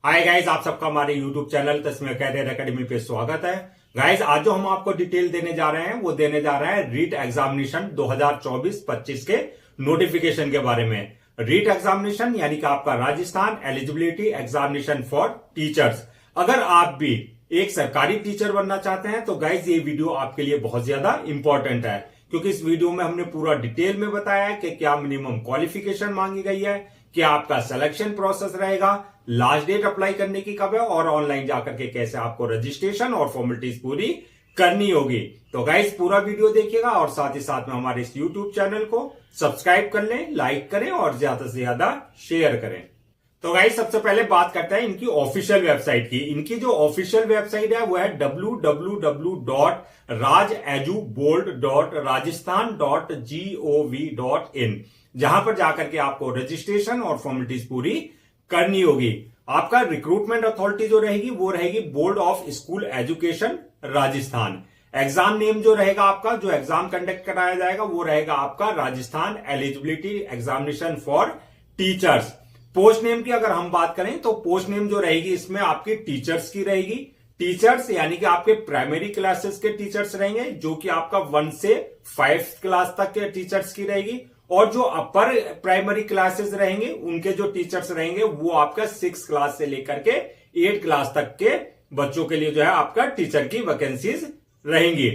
Hi guys, आप सबका हमारे YouTube चैनल तस्मीर कैरियर एकेडमी पे स्वागत है। गाइस, आज जो हम आपको डिटेल देने जा रहे हैं वो देने जा रहे हैं रीट एग्जामिनेशन 2024-25 के नोटिफिकेशन के बारे में। रीट एग्जामिनेशन यानी कि आपका Rajasthan eligibility examination for teachers. अगर आप भी एक सरकारी टीचर बनना चाहते हैं तो गाइस ये वीडियो आपके लिए बहुत ज्यादा इंपॉर्टेंट है, क्योंकि इस वीडियो में हमने पूरा डिटेल में बताया है कि क्या मिनिमम क्वालिफिकेशन मांगी गई है, क्या आपका सिलेक्शन प्रोसेस रहेगा, लास्ट डेट अप्लाई करने की कब है और ऑनलाइन जाकर के कैसे आपको रजिस्ट्रेशन और फॉर्मेलिटीज पूरी करनी होगी। तो गाइस पूरा वीडियो देखिएगा और साथ ही साथ में हमारे इस यूट्यूब चैनल को सब्सक्राइब कर लें, लाइक करें और ज्यादा से ज्यादा शेयर करें। तो गाइस सबसे पहले बात करते हैं इनकी ऑफिशियल वेबसाइट की। इनकी जो ऑफिशियल वेबसाइट है वो है www.rajedubold.rajasthan.gov.in, जहां पर जाकर के आपको रजिस्ट्रेशन और फॉर्मेलिटीज पूरी करनी होगी। आपका रिक्रूटमेंट अथॉरिटी जो रहेगी वो रहेगी board of school education Rajasthan. Enzyme name जो रहेगा आपका, जो एग्जाम कंडक्ट कराया जाएगा वो रहेगा आपका Rajasthan eligibility examination for teachers. Post name की अगर हम बात करें तो पोस्ट नेम जो रहेगी इसमें आपकी टीचर्स की रहेगी। टीचर्स यानी कि आपके प्राइमरी क्लासेस के टीचर्स रहेंगे, जो कि आपका 1 से 5 क्लास तक के टीचर्स की रहेगी। और जो अपर प्राइमरी क्लासेस रहेंगे उनके जो टीचर्स रहेंगे वो आपका 6 क्लास से लेकर के 8 क्लास तक के बच्चों के लिए जो है आपका टीचर की वैकेंसीज रहेंगी।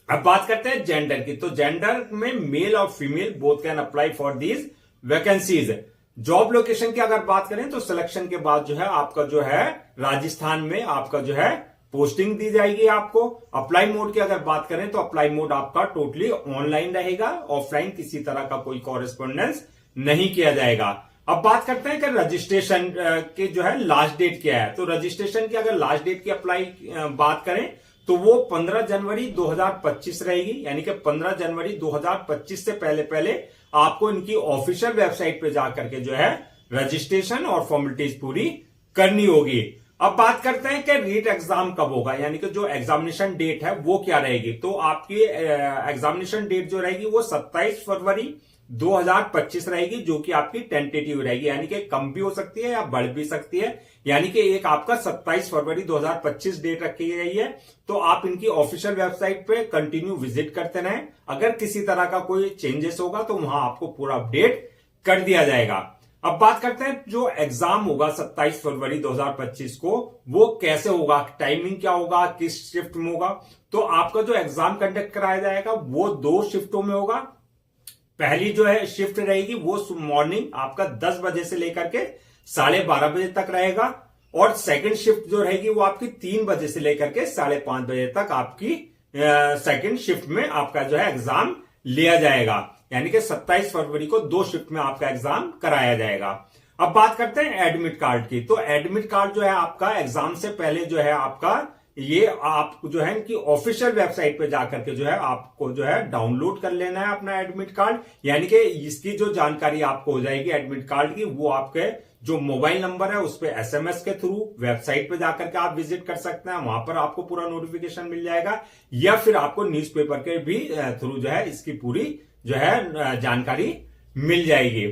अब बात करते हैं जेंडर की। तो जेंडर में मेल और female both can apply for these vacancies. Job location की अगर बात करें तो सिलेक्शन के बाद जो है आपका जो है राजस्थान में आपका जो है पोस्टिंग दी जाएगी आपको। अप्लाई मोड की अगर बात करें तो अप्लाई मोड आपका टोटली ऑनलाइन रहेगा, ऑफलाइन किसी तरह का कोई कॉरेस्पॉन्डेंस नहीं किया जाएगा। अब बात करते हैं कि रजिस्ट्रेशन के जो है लास्ट डेट क्या है। तो रजिस्ट्रेशन की अगर लास्ट डेट की अप्लाई बात करें तो वो 15 जनवरी 2025 रहेगी, यानी कि 15 जनवरी 2025 से पहले पहले आपको इनकी ऑफिशियल वेबसाइट पे जाकर के जो है रजिस्ट्रेशन और फॉर्मेलिटीज पूरी करनी होगी। अब बात करते हैं कि रीट एग्जाम कब होगा, यानी कि जो एग्जामिनेशन डेट है वो क्या रहेगी। तो आपकी एग्जामिनेशन डेट जो रहेगी वो 27 फरवरी 2025 रहेगी, जो कि आपकी टेंटेटिव रहेगी, यानी कि कम भी हो सकती है या बढ़ भी सकती है। यानी कि एक आपका 27 फरवरी 2025 डेट रखी गई है। तो आप इनकी ऑफिशियल वेबसाइट पे कंटिन्यू विजिट करते रहें। अगर किसी तरह का कोई चेंजेस होगा तो वहां आपको पूरा अपडेट कर दिया जाएगा। अब बात करते हैं जो एग्जाम होगा 27 फरवरी 2025 को वो कैसे होगा, टाइमिंग क्या होगा, किस शिफ्ट में होगा। तो आपका जो एग्जाम कंडक्ट कराया जाएगा वो 2 शिफ्टों में होगा। पहली जो है शिफ्ट रहेगी वो मॉर्निंग आपका 10 बजे से लेकर के 12:30 बजे तक रहेगा, और सेकंड शिफ्ट जो रहेगी वो आपकी 3 बजे से लेकर के 5:30 बजे तक आपकी सेकंड शिफ्ट में आपका जो है एग्जाम लिया जाएगा। यानी कि 27 फरवरी को 2 शिफ्ट में आपका एग्जाम कराया जाएगा। अब बात करते हैं एडमिट कार्ड की। तो एडमिट कार्ड जो है आपका एग्जाम से पहले जो है आपका ये आप जो है कि ऑफिशियल वेबसाइट पे जाकर के जो है आपको जो है डाउनलोड कर लेना है अपना एडमिट कार्ड। यानी कि इसकी जो जानकारी आपको हो जाएगी एडमिट कार्ड की वो आपके जो मोबाइल नंबर है उस पे एसएमएस के थ्रू वेबसाइट पे जाकर के आप विजिट कर सकते हैं, वहां पर आपको पूरा नोटिफिकेशन मिल जाएगा, या फिर आपको न्यूज़पेपर के भी थ्रू जो है इसकी पूरी जो है जानकारी मिल जाएगी।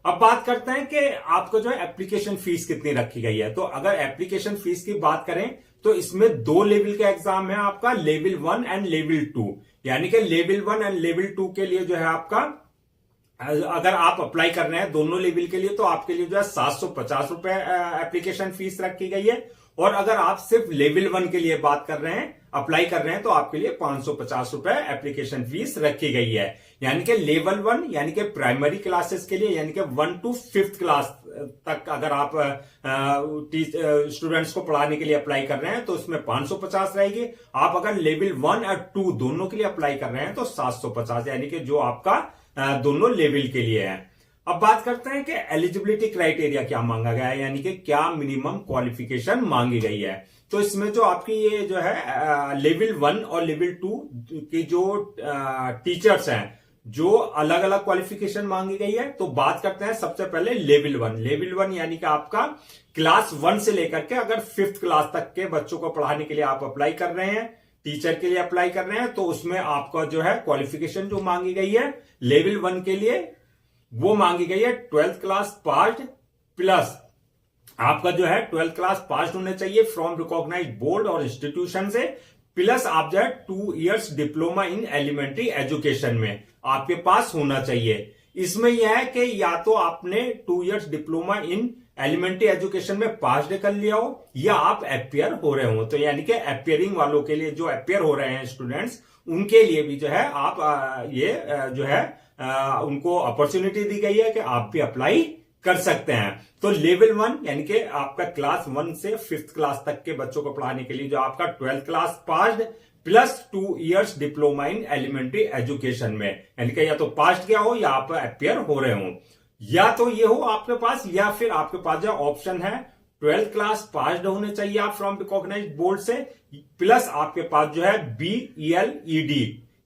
अब बात करते हैं कि आपको जो है एप्लीकेशन फीस कितनी रखी गई है। तो अगर एप्लीकेशन फीस की बात करें तो इसमें 2 लेवल का एग्जाम है आपका, लेवल 1 एंड लेवल 2। यानी कि लेवल 1 एंड लेवल 2 के लिए जो है आपका अगर आप अप्लाई कर रहे हैं दोनों लेवल के लिए तो आपके लिए जो है 750 रुपए एप्लीकेशन फीस रखी गई है। और अगर आप सिर्फ लेवल 1 के लिए बात कर रहे हैं, अप्लाई कर रहे हैं, तो आपके लिए 550 रुपए एप्लीकेशन फीस रखी गई है। यानी कि लेवल 1 यानी कि प्राइमरी क्लासेस के लिए, यानी कि 1 to 5th क्लास तक अगर आप स्टूडेंट्स को पढ़ाने के लिए अप्लाई कर रहे हैं तो उसमें 550 रहेगी। आप अगर लेवल 1 और 2 दोनों के लिए अप्लाई कर रहे हैं तो 750, यानी कि जो आपका दोनों लेवल के लिए है। अब बात करते हैं कि एलिजिबिलिटी क्राइटेरिया क्या मांगा गया है, यानी कि क्या मिनिमम क्वालिफिकेशन मांगी गई है। तो इसमें जो आपकी ये जो है लेवल 1 और लेवल 2 की जो टीचर्स हैं जो अलग अलग क्वालिफिकेशन मांगी गई है। तो बात करते हैं सबसे पहले लेवल 1। लेवल 1 यानी कि आपका क्लास 1 से लेकर के अगर 5th क्लास तक के बच्चों को पढ़ाने के लिए आप अप्लाई कर रहे हैं, टीचर के लिए अप्लाई कर रहे हैं, तो उसमें आपका जो है क्वालिफिकेशन जो मांगी गई है लेवल 1 के लिए वो मांगी गई है 12th क्लास पास प्लस आपका जो है 12th क्लास पास होने चाहिए फ्रॉम रिकॉग्नाइज्ड बोर्ड और इंस्टीट्यूशन से, प्लस आप जो है 2 years diploma in elementary education में आपके पास होना चाहिए। इसमें यह है कि या तो आपने 2 years diploma in elementary education में पास कर लिया हो या आप अपियर हो रहे हो। तो यानी कि अपियरिंग वालों के लिए, जो अपियर हो रहे हैं स्टूडेंट्स, उनके लिए भी जो है आप ये जो है उनको अपॉर्चुनिटी दी गई है कि आप भी अप्लाई कर सकते हैं। तो लेवल 1 यानी कि आपका क्लास 1 से 5th क्लास तक के बच्चों को पढ़ाने के लिए जो आपका 12th class passed plus 2 years diploma in elementary education में, यानी कि या तो पास किया हो या आप अपियर हो रहे हो, या तो ये हो आपके पास, या फिर आपके पास जो ऑप्शन है 12th क्लास पास्ड होने चाहिए आप फ्रॉम रिकॉग्नाइज्ड बोर्ड से, प्लस आपके पास जो है BELED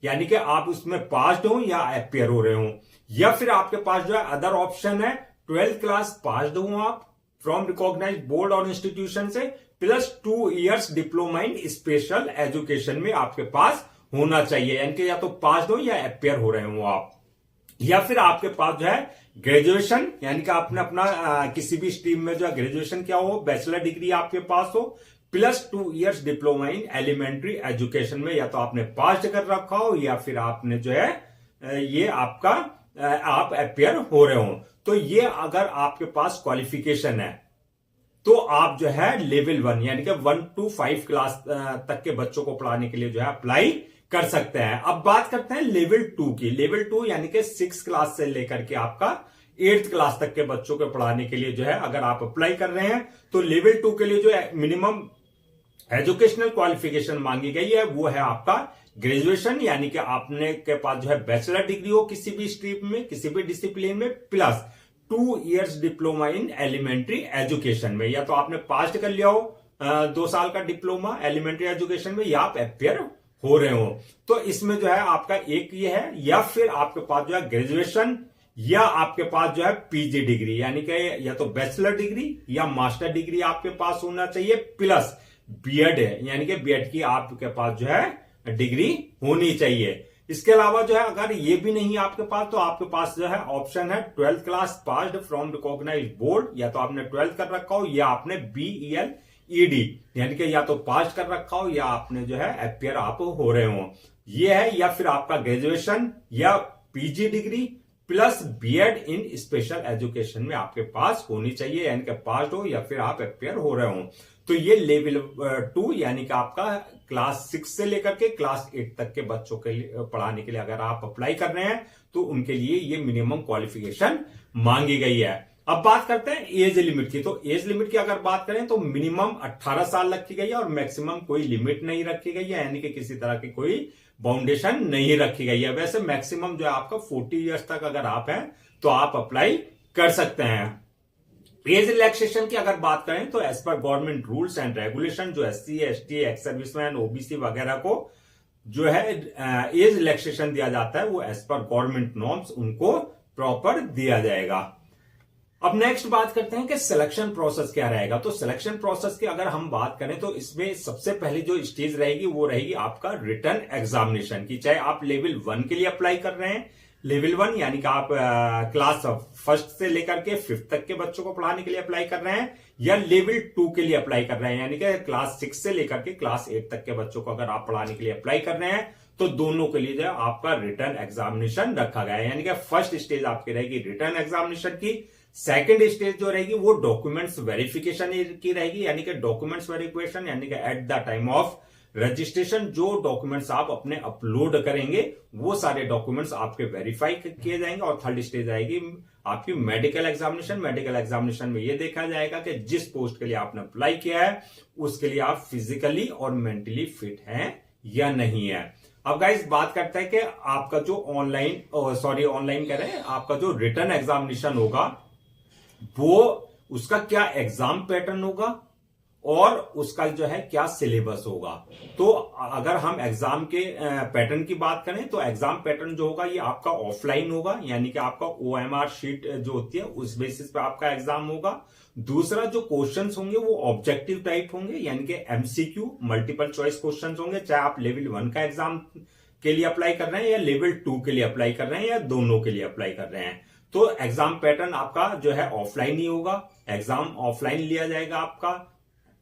यानी कि आप उसमें पास्ड हो या अपियर हो रहे हो, या फिर आपके पास जो है अदर ऑप्शन है 12th क्लास पास्ड हो आप फ्रॉम रिकॉग्नाइज्ड बोर्ड और इंस्टीट्यूशन से, प्लस 2 इयर्स डिप्लोमा इन स्पेशल एजुकेशन में आपके पास होना चाहिए, यानी कि या तो पास्ड हो या अपियर हो रहे हो आप, या फिर आपके पास जो है ग्रेजुएशन, यानी कि आपने अपना किसी भी स्ट्रीम में जो है ग्रेजुएशन किया हो, बैचलर डिग्री आपके पास हो, plus 2 years diploma in elementary education में या तो आपने पास कर रखा हो या फिर आपने जो है ये आपका आप अपियर हो रहे हो। तो ये अगर आपके पास क्वालिफिकेशन है तो आप जो है लेवल 1 यानी कि 1 to 5 क्लास तक के बच्चों को पढ़ाने के लिए जो है अप्लाई कर सकते हैं। अब बात करते हैं लेवल 2 की। लेवल 2 यानी कि 6 क्लास से लेकर के आपका 8th क्लास तक के बच्चों को पढ़ाने के लिए जो है अगर आप अप्लाई कर रहे हैं तो लेवल 2 के लिए जो है मिनिमम एजुकेशनल क्वालिफिकेशन मांगी गई है वो है आपका ग्रेजुएशन, यानी कि आपने के पास जो है बैचलर डिग्री हो किसी भी स्ट्रीम में, किसी भी डिसिप्लिन में, plus 2 years diploma in elementary education में, या तो आपने पास कर लिया हो 2 साल का डिप्लोमा एलिमेंट्री एजुकेशन में, या आप अपियर हो रहे हो। तो इसमें जो है आपका एक ये है, या फिर आपके पास जो है ग्रेजुएशन या आपके पास जो है पीजी डिग्री, यानी कि या तो बैचलर डिग्री या मास्टर डिग्री आपके पास होना चाहिए, प्लस बीएड है, यानी कि बीएड की आपके पास जो है डिग्री होनी चाहिए। इसके अलावा जो है अगर ये भी नहीं है आपके पास तो आपके पास जो है ऑप्शन है 12th class passed from recognized board, या तो आपने 12th कर रखा हो या आपने BELED यानी कि या तो पास कर रखा हो या आपने जो है अपियर आप हो रहे हो, ये है, या फिर आपका ग्रेजुएशन या पीजी डिग्री प्लस बीएड इन स्पेशल एजुकेशन में आपके पास होनी चाहिए, यानी कि पास हो या फिर आप अपियर हो रहे हो। तो ये लेवल 2 यानी कि आपका क्लास 6 से लेकर के क्लास 8 तक के बच्चों के लिए पढ़ाने के लिए अगर आप अप्लाई कर रहे हैं तो उनके लिए ये मिनिमम क्वालिफिकेशन मांगी गई है। अब बात करते हैं एज लिमिट की। तो एज लिमिट की अगर बात करें तो मिनिमम 18 साल रखी गई है और मैक्सिमम कोई लिमिट नहीं रखी गई है, यानी कि किसी तरह की कोई बाउंडेशन नहीं रखी गई है। वैसे मैक्सिमम जो है आपका 40 ईयर्स तक अगर आप हैं तो आप अप्लाई कर सकते हैं। एज रिलैक्सेशन की अगर बात करें तो एज पर गवर्नमेंट रूल्स एंड रेगुलेशन जो SC ST ex serviceman OBC वगैरह को जो है एज रिलैक्सेशन दिया जाता है वो एज पर गवर्नमेंट नॉर्म्स उनको प्रॉपर दिया जाएगा। अब नेक्स्ट बात करते हैं कि सिलेक्शन प्रोसेस क्या रहेगा। तो सिलेक्शन प्रोसेस की अगर हम बात करें तो इसमें सबसे पहले जो स्टेज रहेगी वो रहेगी आपका रिटन एग्जामिनेशन की। चाहे आप लेवल 1 के लिए अप्लाई कर रहे हैं, लेवल 1 यानी कि आप क्लास 1 से लेकर के 5th तक के बच्चों को पढ़ाने के लिए अप्लाई कर रहे हैं, या लेवल 2 के लिए अप्लाई कर रहे हैं यानी कि क्लास 6 से लेकर के क्लास 8 तक के बच्चों को अगर आप पढ़ाने के लिए अप्लाई कर रहे हैं तो दोनों के लिए जो है आपका रिटन एग्जामिनेशन रखा गया है। यानी कि फर्स्ट स्टेज आपकी रहेगी रिटन एग्जामिनेशन की, सेकंड स्टेज जो रहेगी वो डॉक्यूमेंट्स वेरिफिकेशन की रहेगी, यानी कि डॉक्यूमेंट्स वेरिफिकेशन यानी कि at the time of registration जो डॉक्यूमेंट्स आप अपने अपलोड करेंगे वो सारे डॉक्यूमेंट्स आपके वेरीफाई किए जाएंगे। और थर्ड स्टेज आएगी आपकी मेडिकल एग्जामिनेशन। मेडिकल एग्जामिनेशन में ये देखा जाएगा कि जिस पोस्ट के लिए आपने अप्लाई किया है उसके लिए आप फिजिकली और मेंटली फिट हैं या नहीं है। अब गाइस बात करते हैं कि आपका जो ऑनलाइन करें आपका जो रिटन एग्जामिनेशन होगा वो उसका क्या एग्जाम पैटर्न होगा और उसका जो है क्या सिलेबस होगा। तो अगर हम एग्जाम के पैटर्न की बात करें तो एग्जाम पैटर्न जो होगा ये आपका ऑफलाइन होगा, यानी कि आपका OMR शीट जो होती है उस बेसिस पे आपका एग्जाम होगा। दूसरा जो क्वेश्चंस होंगे वो ऑब्जेक्टिव टाइप होंगे, यानी कि MCQ मल्टीपल चॉइस क्वेश्चंस होंगे, चाहे आप लेवल 1 का एग्जाम के लिए अप्लाई कर रहे हैं या लेवल 2 के लिए अप्लाई कर रहे हैं या दोनों के लिए अप्लाई कर रहे हैं। तो एग्जाम पैटर्न आपका जो है ऑफलाइन ही होगा। एग्जाम ऑफलाइन लिया जाएगा आपका,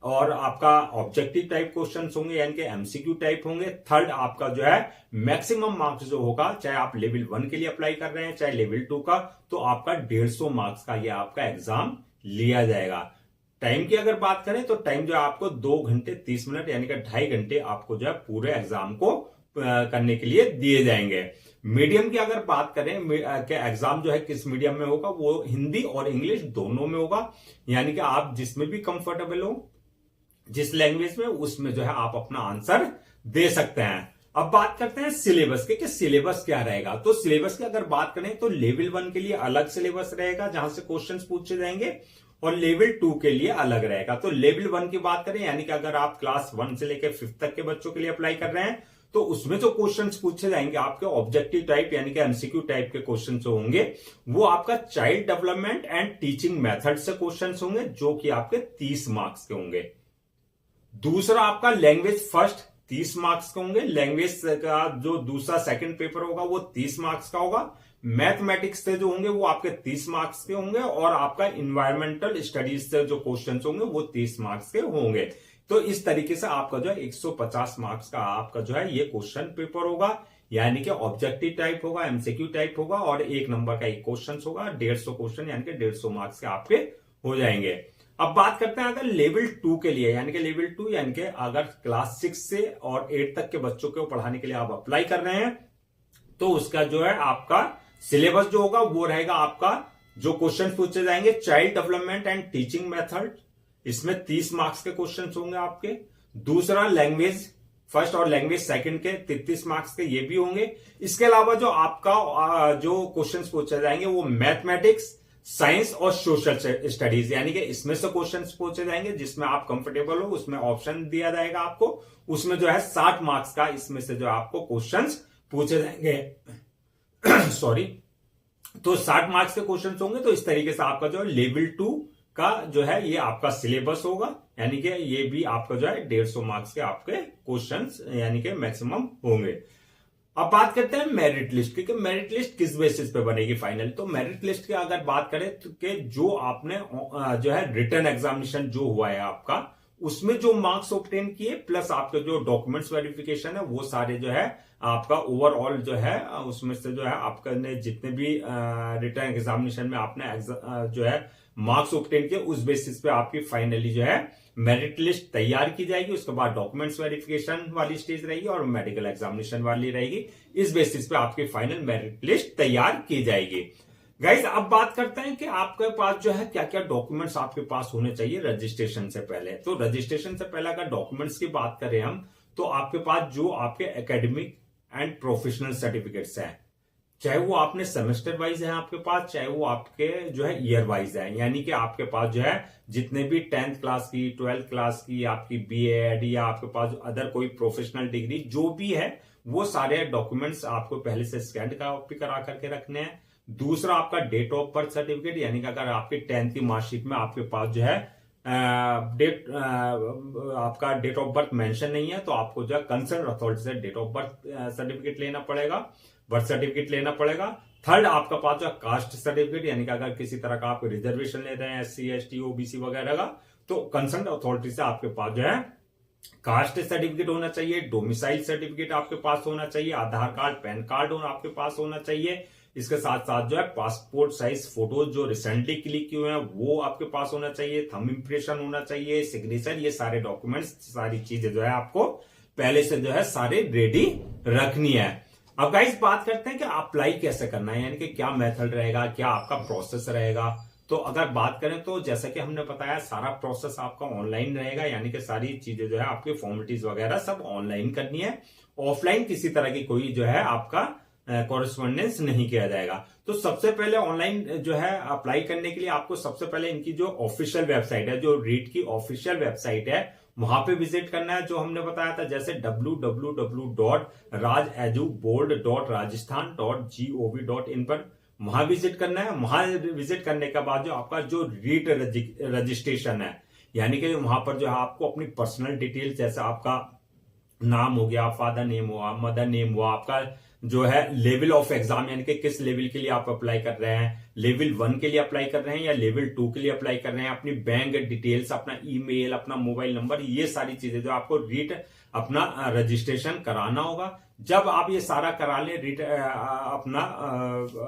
और आपका ऑब्जेक्टिव टाइप क्वेश्चंस होंगे यानी कि एमसीक्यू टाइप होंगे। थर्ड आपका जो है मैक्सिमम मार्क्स जो होगा, चाहे आप लेवल 1 के लिए अप्लाई कर रहे हैं चाहे लेवल 2 का, तो आपका 150 मार्क्स का ये आपका एग्जाम लिया जाएगा। टाइम की अगर बात करें तो टाइम जो है आपको 2 घंटे 30 मिनट यानी कि 2.5 घंटे आपको जो है पूरे एग्जाम को करने के लिए दिए जाएंगे। मीडियम की अगर बात करें कि एग्जाम जो है किस मीडियम में होगा, वो हिंदी और इंग्लिश दोनों में होगा, यानी कि आप जिसमें भी कंफर्टेबल हो, जिस लैंग्वेज में, उसमें जो है आप अपना आंसर दे सकते हैं। अब बात करते हैं सिलेबस के कि सिलेबस क्या रहेगा। तो सिलेबस की अगर बात करें तो लेवल 1 के लिए अलग सिलेबस रहेगा जहां से क्वेश्चंस पूछे जाएंगे, और लेवल 2 के लिए अलग रहेगा। तो लेवल 1 की बात करें यानी कि अगर आप क्लास 1 से लेकर 5th तक के बच्चों के लिए अप्लाई कर रहे हैं, तो उसमें जो क्वेश्चंस पूछे जाएंगे आपके ऑब्जेक्टिव टाइप यानी कि एमसीक्यू टाइप के क्वेश्चंस जो होंगे, वो आपका child development and teaching method से क्वेश्चंस होंगे, जो कि आपके 30 मार्क्स के होंगे। दूसरा आपका लैंग्वेज फर्स्ट 30 मार्क्स के होंगे, लैंग्वेज का जो दूसरा सेकंड पेपर होगा वो 30 मार्क्स का होगा। मैथमेटिक्स से जो होंगे वो आपके 30 मार्क्स के होंगे, और आपका इन्वायरमेंटल स्टडीज से जो क्वेश्चंस होंगे वो 30 मार्क्स के होंगे। तो इस तरीके से आपका जो है 150 मार्क्स का आपका जो है ये क्वेश्चन पेपर होगा, यानी कि ऑब्जेक्टिव टाइप होगा, एमसीक्यू टाइप होगा, और 1 नंबर का एक क्वेश्चन होगा। 150 क्वेश्चन यानी कि 150 मार्क्स के आपके हो जाएंगे। अब बात करते हैं अगर लेवल 2 के लिए, यानी कि लेवल 2 यानी कि अगर क्लास 6 से और 8 तक के बच्चों को पढ़ाने के लिए आप अप्लाई कर रहे हैं, तो उसका जो है आपका सिलेबस जो होगा वो रहेगा आपका, जो क्वेश्चन पूछे जाएंगे child development and teaching method, इसमें 30 मार्क्स के क्वेश्चन होंगे आपके। दूसरा लैंग्वेज फर्स्ट और लैंग्वेज सेकंड के 33 मार्क्स के ये भी होंगे। इसके अलावा जो आपका जो क्वेश्चंस पूछे जाएंगे वो मैथमेटिक्स, साइंस और सोशल स्टडीज, यानी कि इसमें से क्वेश्चंस पूछे जाएंगे जिसमें आप कंफर्टेबल हो, उसमें ऑप्शन दिया जाएगा आपको, उसमें जो है 60 मार्क्स का इसमें से जो आपको क्वेश्चंस पूछे जाएंगे सॉरी, तो 60 मार्क्स के क्वेश्चंस होंगे। तो इस तरीके से आपका जो लेवल 2 का जो है ये आपका सिलेबस होगा, यानी कि ये भी आपका जो है 150 मार्क्स के आपके क्वेश्चंस यानी कि मैक्सिमम होंगे। अब बात करते हैं मेरिट लिस्ट की, मेरिट लिस्ट किस बेसिस पे बनेगी फाइनल। तो मेरिट लिस्ट की अगर बात करें तो कि जो आपने जो है रिटन एग्जामिनेशन जो हुआ है आपका, उसमें जो मार्क्स ऑब्टेन किए प्लस आपके जो डॉक्यूमेंट्स वेरिफिकेशन है, वो सारे जो है आपका ओवरऑल जो है उसमें से जो है आपने जितने भी रिटन एग्जामिनेशन में आपने जो है मार्क्स ऑब्टेन किए, उस बेसिस पे आपकी फाइनली जो है मेरिट लिस्ट तैयार की जाएगी। उसके बाद डॉक्यूमेंट्स वेरिफिकेशन वाली स्टेज रहेगी और मेडिकल एग्जामिनेशन वाली रहेगी। इस बेसिस पे आपकी फाइनल मेरिट लिस्ट तैयार की जाएगी। गाइज अब बात करते हैं कि आपके पास जो है क्या क्या डॉक्यूमेंट्स आपके पास होने चाहिए रजिस्ट्रेशन से पहले। तो रजिस्ट्रेशन से पहले अगर डॉक्यूमेंट्स की बात करें हम, तो आपके पास जो आपके एकेडमिक एंड प्रोफेशनल सर्टिफिकेट्स हैं, चाहे वो आपने सेमेस्टर वाइज है आपके पास, चाहे वो आपके जो है ईयर वाइज है, यानी कि आपके पास जो है जितने भी 10th क्लास की, 12th क्लास की, आपकी बीएड या आपके पास अदर कोई प्रोफेशनल डिग्री जो भी है, वो सारे डॉक्यूमेंट्स आपको पहले से स्कैन कॉपी करा करके रखने हैं। दूसरा आपका डेट ऑफ बर्थ सर्टिफिकेट, यानी कि अगर आपकी 10th की मार्कशीट में आपके पास जो है आपका डेट ऑफ बर्थ मेंशन नहीं है, तो आपको जो है कंसर्न अथॉरिटी से डेट ऑफ बर्थ सर्टिफिकेट लेना पड़ेगा, बर्थ सर्टिफिकेट लेना पड़ेगा। थर्ड आपका पास जो कास्ट सर्टिफिकेट, यानी कि अगर किसी तरह का आप रिजर्वेशन ले रहे हैं SC ST OBC वगैरह का, तो कंसर्न अथॉरिटी से आपके पास जो है कास्ट सर्टिफिकेट होना चाहिए, डोमिसाइल सर्टिफिकेट आपके पास होना चाहिए, आधार कार्ड पैन कार्ड आपके पास होना चाहिए। इसके साथ साथ जो है पासपोर्ट साइज फोटोज जो रिसेंटली क्लिक किए हुए हैं वो आपके पास होना चाहिए, थंब इंप्रेशन होना चाहिए, सिग्नेचर, ये सारे डॉक्यूमेंट्स सारी चीजें जो है आपको पहले से जो है सारे रेडी रखनी है। अब गाइस बात करते हैं कि अप्लाई कैसे करना है, यानी कि क्या मेथड रहेगा, क्या आपका प्रोसेस रहेगा। तो अगर बात करें तो जैसा कि हमने बताया सारा प्रोसेस आपका ऑनलाइन रहेगा, यानी कि सारी चीजें जो है आपकी फॉर्मेलिटीज वगैरह सब ऑनलाइन करनी है। ऑफलाइन किसी तरह की कोई जो है आपका कॉरेस्पॉन्डेंस नहीं किया जाएगा। तो सबसे पहले ऑनलाइन जो है अप्लाई करने के लिए आपको सबसे पहले इनकी जो ऑफिशियल वेबसाइट है, जो रीट की ऑफिशियल वेबसाइट है, वहां पे विजिट करना है, जो हमने बताया था जैसे www.rajedu.rajasthan.gov.in पर वहां विजिट करना है। वहां विजिट करने के बाद जो आपका जो रीट रजिस्ट्रेशन है, यानी कि वहां पर जो है आपको अपनी पर्सनल डिटेल्स जैसे आपका नाम हो गया, फादर नेम हुआ, मदर नेम हुआ, आपका जो है लेवल ऑफ एग्जाम यानी कि किस लेवल के लिए आप अप्लाई कर रहे हैं, लेवल 1 के लिए अप्लाई कर रहे हैं या लेवल 2 के लिए अप्लाई कर रहे हैं, अपनी बैंक डिटेल्स, अपना ईमेल, अपना मोबाइल नंबर, ये सारी चीजें जो आपको रीट अपना रजिस्ट्रेशन कराना होगा। जब आप ये सारा करा ले अपना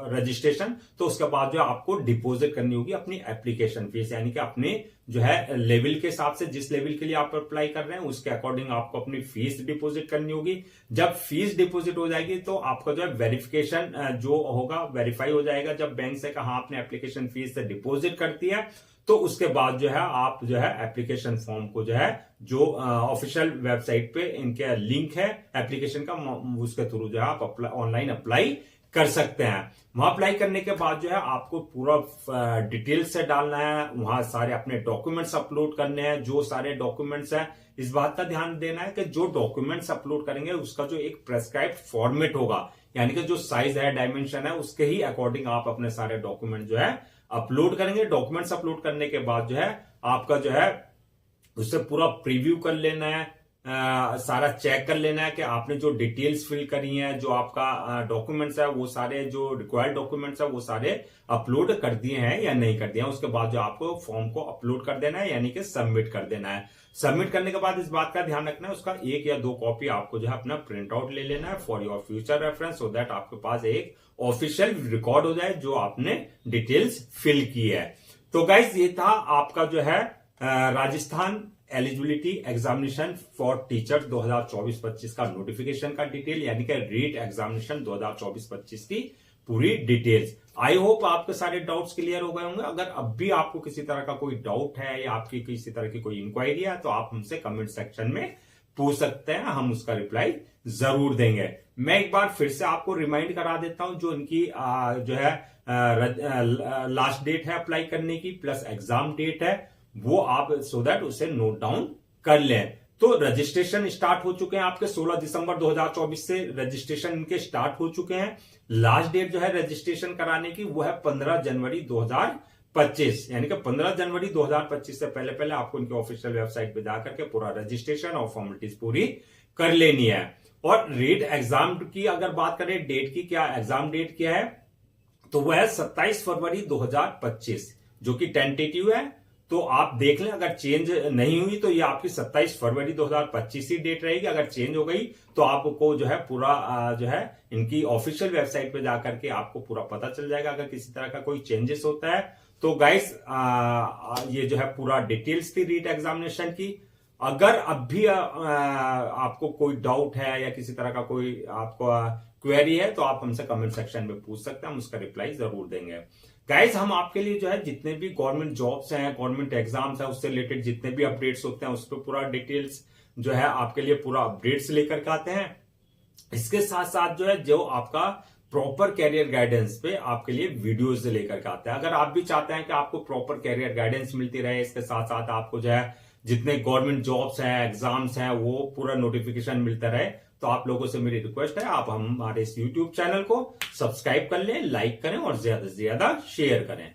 रजिस्ट्रेशन, तो उसके बाद जो आपको डिपॉजिट करनी होगी अपनी एप्लीकेशन फीस, यानी कि अपने जो है लेवल के हिसाब से, जिस लेवल के लिए आप अप्लाई कर रहे हैं उसके अकॉर्डिंग आपको अपनी फीस डिपॉजिट करनी होगी। जब फीस डिपॉजिट हो जाएगी तो आपका जो है वेरिफिकेशन जो होगा, वेरीफाई हो जाएगा जब बैंक से कहा आपने एप्लीकेशन फीस डिपॉजिट करती है, तो उसके बाद जो है आप जो है एप्लीकेशन फॉर्म को जो है जो ऑफिशियल वेबसाइट पे इनके लिंक है एप्लीकेशन का, उसके थ्रू जो है आप ऑनलाइन अप्लाई कर सकते हैं। वहां अप्लाई करने के बाद जो है आपको पूरा डिटेल से डालना है, वहां सारे अपने डॉक्यूमेंट्स अपलोड करने हैं। जो सारे डॉक्यूमेंट्स हैं, इस बात का ध्यान देना है कि जो डॉक्यूमेंट्स अपलोड करेंगे उसका जो एक प्रेस्क्राइब्ड फॉर्मेट होगा, यानी कि जो साइज है, डायमेंशन है, उसके ही अकॉर्डिंग आप अपने सारे डॉक्यूमेंट जो है अपलोड करेंगे। डॉक्यूमेंट्स अपलोड करने के बाद जो है आपका जो है उससे पूरा प्रीव्यू कर लेना है, सारा चेक कर लेना है कि आपने जो डिटेल्स फिल करी हैं, जो आपका डॉक्यूमेंट्स है, वो सारे जो रिक्वायर्ड डॉक्यूमेंट्स है वो सारे अपलोड कर दिए हैं या नहीं कर दिए हैं। उसके बाद जो आपको फॉर्म को अपलोड कर देना है, यानी कि सबमिट कर देना है। सबमिट करने के बाद इस बात का ध्यान रखना है, उसका 1 या 2 कॉपी आपको जो है अपना प्रिंट आउट ले लेना है for your future reference, so that आपके पास एक ऑफिशियल रिकॉर्ड हो जाए जो आपने डिटेल्स फिल की है। तो गाइस, ये था आपका जो है Rajasthan eligibility examination for teacher 2024-25 का नोटिफिकेशन का डिटेल, यानी कि रीट एग्जामिनेशन 2024-25 की पूरी डिटेल्स। आई होप आपके सारे डाउट्स क्लियर हो गए होंगे। अगर अब भी आपको किसी तरह का कोई डाउट है या आपकी किसी तरह की कोई इंक्वायरी है तो आप हमसे कमेंट सेक्शन में पूछ सकते हैं, हम उसका रिप्लाई जरूर देंगे। मैं एक बार फिर से आपको रिमाइंड करा देता हूं, जो इनकी जो है लास्ट डेट है अप्लाई करने की प्लस एग्जाम डेट है, वो आप सो दैट उसे नोट डाउन कर लें। तो रजिस्ट्रेशन स्टार्ट हो चुके हैं आपके 16 दिसंबर 2024 से रजिस्ट्रेशन इनके स्टार्ट हो चुके हैं। लास्ट डेट जो है रजिस्ट्रेशन कराने की वो है 15 जनवरी 2025, यानी कि 15 जनवरी 2025 से पहले पहले आपको इनके ऑफिशियल वेबसाइट पे जाकर के पूरा रजिस्ट्रेशन और फॉर्मेलिटीज पूरी कर लेनी है। और रीट एग्जाम की अगर बात करें डेट की, क्या एग्जाम डेट क्या है, तो वह है 27 फरवरी 2025, जो कि टेंटेटिव है। तो आप देख लें, अगर चेंज नहीं हुई तो ये आपकी 27 फरवरी 2025 ही डेट रहेगी। अगर चेंज हो गई तो आपको जो है पूरा जो है इनकी ऑफिशियल वेबसाइट पे जाकर के आपको पूरा पता चल जाएगा अगर किसी तरह का कोई चेंजेस होता है। तो गाइस, ये जो है पूरा डिटेल्स थी रीट एग्जामिनेशन की। अगर अब भी आपको कोई डाउट है या किसी तरह का कोई आपको क्वेरी है तो आप हमसे कमेंट सेक्शन में पूछ सकते हैं, हम उसका रिप्लाई जरूर देंगे। गाइज, हम आपके लिए जो है जितने भी गवर्नमेंट जॉब्स हैं, गवर्नमेंट एग्जाम्स हैं, उससे रिलेटेड जितने भी अपडेट्स होते हैं उस पर पूरा डिटेल्स जो है आपके लिए पूरा अपडेट्स लेकर के आते हैं। इसके साथ साथ जो है जो आपका प्रॉपर कैरियर गाइडेंस पे आपके लिए वीडियोस लेकर के आते हैं। अगर आप भी चाहते हैं कि आपको प्रॉपर कैरियर गाइडेंस मिलती रहे, इसके साथ साथ आपको जो है जितने गवर्नमेंट जॉब्स हैं, एग्जाम्स हैं, वो पूरा नोटिफिकेशन मिलता रहे, तो आप लोगों से मेरी रिक्वेस्ट है आप हमारे इस YouTube चैनल को सब्सक्राइब कर लें, लाइक करें और ज्यादा से ज्यादा शेयर करें।